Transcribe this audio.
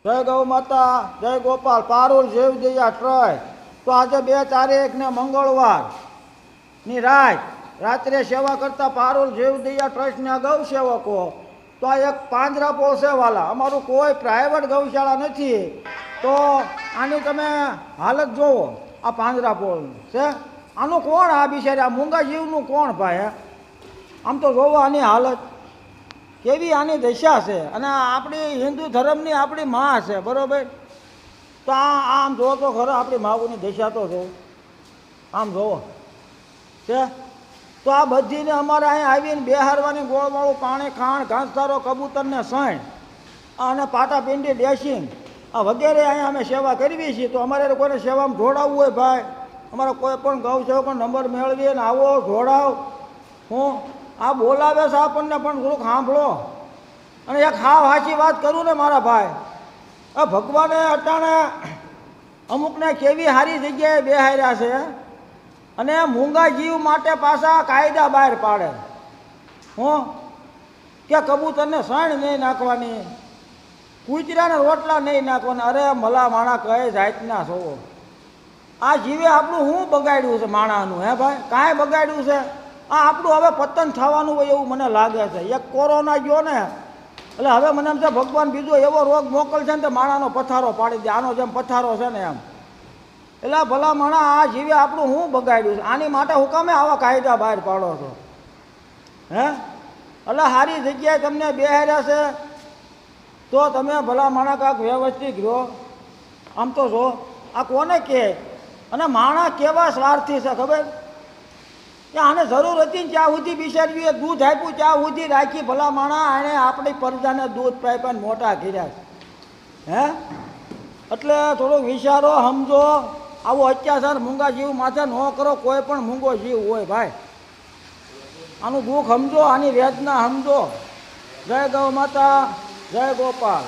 જય ગૌ માતા, જય ગોપાલ. પારુલ જીવદયા ટ્રસ્ટ તો આજે 2 તારીખને મંગળવારની રાત્રે સેવા કરતા પારુલ જીવદયા ટ્રસ્ટના ગૌ સેવકો તો આ એક પાંજરાપોળ છે વાલા. અમારું કોઈ પ્રાઇવેટ ગૌશાળા નથી. તો આની તમે હાલત જોવો, આ પાંજરાપોળ છે. આનું કોણ, આ બિચારી આ મૂંગા જીવનું કોણ ભાઈ? આમ તો જોવો આની હાલત કેવી, આની દશા છે. અને આપણી હિન્દુ ધર્મની આપણી માં છે, બરાબર? તો આમ જોવો તો ખરો આપણી માઓની દશા તો જો આમ જોવો છે. તો આ બધીને અમારે અહીંયા આવીને બેહારવાની, ગોળવાળું પાણી, ખાણ, ઘાસચારો, કબૂતરને સણ અને પાટાપિંડી ડેસિંગ આ વગેરે અહીંયા અમે સેવા કરવી છીએ. તો અમારે કોઈને સેવામાં જોડાવવું હોય ભાઈ, અમારે કોઈ પણ ગૌ સેવકનો નંબર મેળવીએ ને આવો જોડાવ. હું આ બોલાવે છે આપણને પણ થોડુંક સાંભળો. અને એક હાવ સાચી વાત કરું ને મારા ભાઈ, આ ભગવાને અટાણે અમુકને કેવી સારી જગ્યાએ બેહાર્યા છે અને મૂંગા જીવ માટે પાછા કાયદા બહાર પાડે. હું કે કબૂતરને સણ નહીં નાખવાની, કૂતરાને રોટલા નહીં નાખવાના. અરે મલા માણા કહે જાતના છો. આ જીવે આપણું શું બગાડ્યું છે માણાનું? હે ભાઈ, કાંઈ બગાડ્યું છે? આ આપણું હવે પતન થવાનું હોય એવું મને લાગે છે. એક કોરોના ગયો ને એટલે હવે મને એમ છે ભગવાન બીજો એવો રોગ મોકલશે ને તો માણાનો પથારો પાડી દે, આનો જેમ પથારો છે ને એમ. એટલે ભલા માણા આ જીવે આપણું શું બગાડ્યું છે? આની માટે હું કામે આવા કાયદા બહાર પાડો છો? હે એટલે સારી જગ્યાએ તમને બેહાર્યા છે તો તમે ભલા માણા કાંક વ્યવસ્થિત રહો. આમ તો જો આ કોને કહે? અને માણા કેવા સ્વાર્થી છે ખબર? કે આને જરૂર હતી ને ત્યાં સુધી બિચારીએ દૂધ આપ્યું, ત્યાં સુધી રાખી. ભલા માણા આણે આપણી પ્રજાને દૂધ પાઇપાને મોટા કર્યા છે. હે એટલે થોડોક વિચારો, સમજો. આવો અત્યાચાર મૂંગા જીવ માથે ન કરો. કોઈ પણ મૂંગો જીવ હોય ભાઈ, આનું દુઃખ સમજો, આની વેદના સમજો. જય ગૌ માતા, જય ગોપાલ.